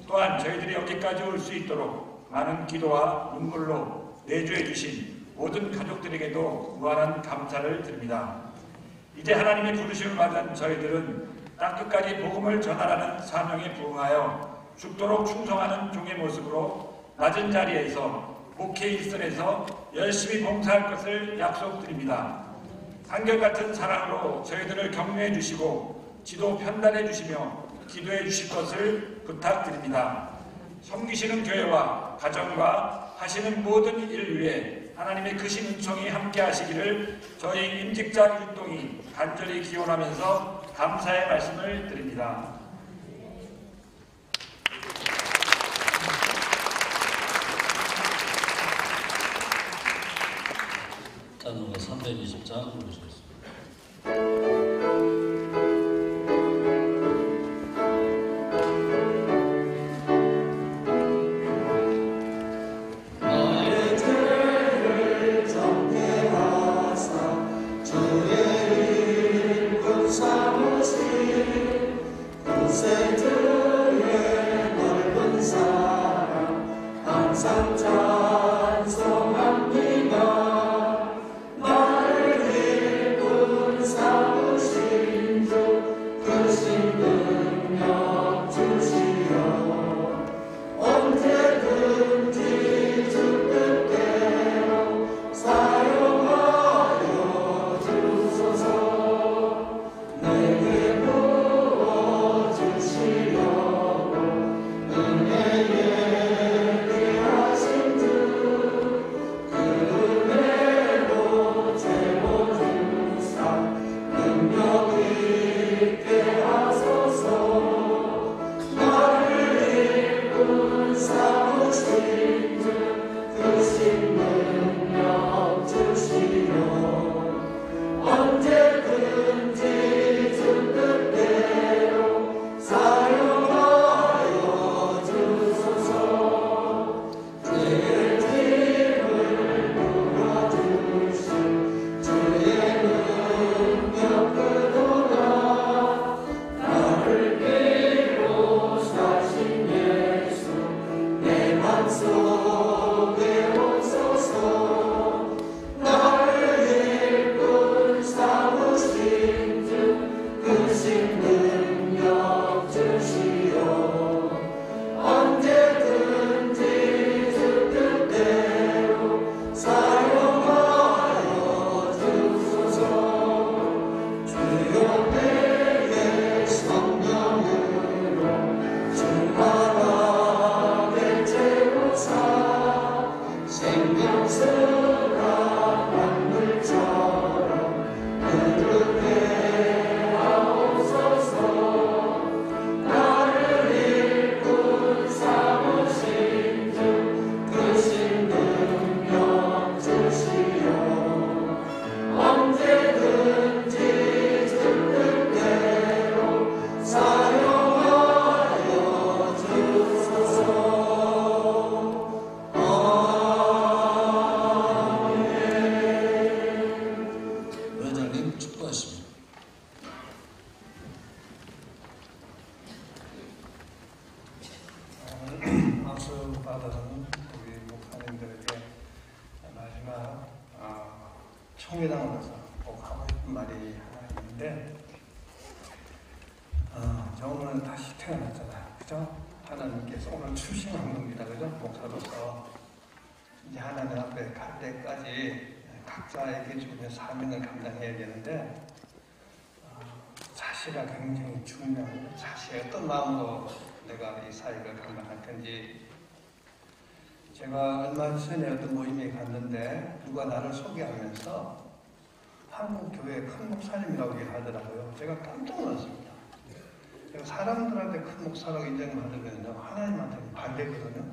또한 저희들이 여기까지 올 수 있도록 많은 기도와 눈물로 내주해 주신 모든 가족들에게도 무한한 감사를 드립니다. 이제 하나님의 부르심을 받은 저희들은 땅끝까지 복음을 전하라는 사명에 부응하여 죽도록 충성하는 종의 모습으로 낮은 자리에서 목회 일선에서 열심히 봉사할 것을 약속드립니다. 한결같은 사랑으로 저희들을 격려해 주시고 지도 편단해 주시며 기도해 주실 것을 부탁드립니다. 섬기시는 교회와 가정과 하시는 모든 일 위에 하나님의 크신 은총이 함께 하시기를 저희 임직자 율동이 간절히 기원하면서 감사의 말씀을 드립니다. 찬송가 320장 부르시겠습니다. 총회당으로서 꼭 하고 싶은 말이 하나 있는데, 저 오늘 다시 태어났잖아요. 그죠? 하나님께서 오늘 출생한 겁니다. 그죠? 목사로서. 이제 하나님 앞에 갈 때까지 각자에게 주는 사명을 감당해야 되는데, 자시가 굉장히 중요합니다. 자시 어떤 마음으로 내가 이 사역을 감당할 건지. 제가 얼마 전에 어떤 모임에 갔는데 누가 나를 소개하면서 한국 교회 큰 목사님이라고 얘기하더라고요. 제가 깜짝 놀랐습니다. 제가 사람들한테 큰 목사라고 인정받으면요, 하나님한테는 반대거든요.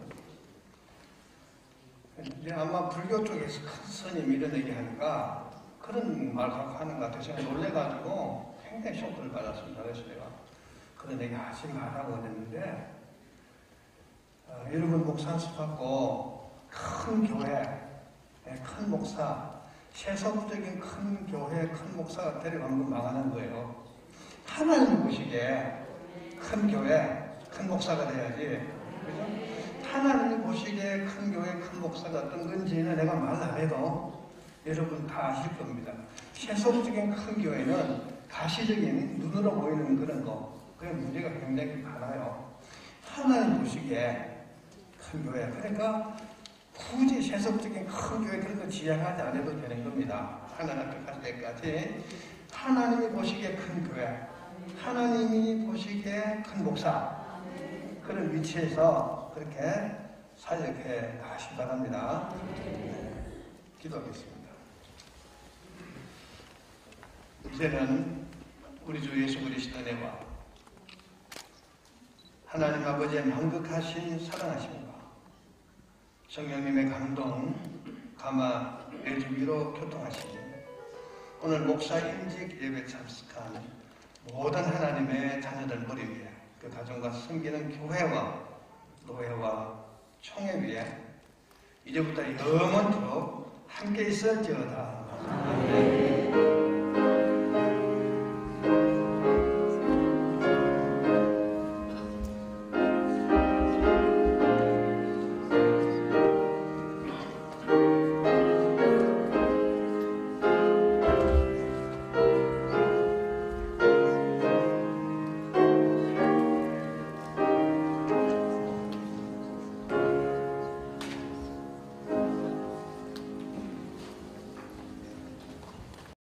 이제 아마 불교 쪽에서 큰 스님 이런 얘기 하니까 그런 말 갖고 하는 것 같아서 제가 놀래가지고 굉장히 쇼크를 받았습니다. 그래서 내가 그런 얘기 하지 말라고 그랬는데 여러분 목사 수받고 큰 교회, 큰 목사, 세속적인 큰 교회, 큰 목사가 데려가면 망하는 거예요. 하나님 보시기에 큰 교회, 큰 목사가 돼야지. 그죠? 하나님 보시기에 큰 교회, 큰 목사가 어떤 건지는 내가 말 안 해도 여러분 다 아실 겁니다. 세속적인 큰 교회는 가시적인 눈으로 보이는 그런 거, 그게 문제가 굉장히 많아요. 하나님 보시기에 큰 교회, 그러니까 굳이 세속적인 큰 교회 그런 거 지향하지 않아도 되는 겁니다. 하나님 앞에 갈 때까지 하나님이 보시기에 큰 교회, 하나님이 보시기에 큰 목사, 그런 위치에서 그렇게 살려게 하시기 바랍니다. 기도하겠습니다. 이제는 우리 주 예수 그리스도의 은혜와 하나님 아버지의 만극하신 사랑하심과 성령님의 감동, 감화, 내주기로 교통하시니 오늘 목사 임직 예배 참석한 모든 하나님의 자녀들 머리 위에 그 가정과 섬기는 교회와 노회와 총회 위에 이제부터 영원토록 함께 있을지어다.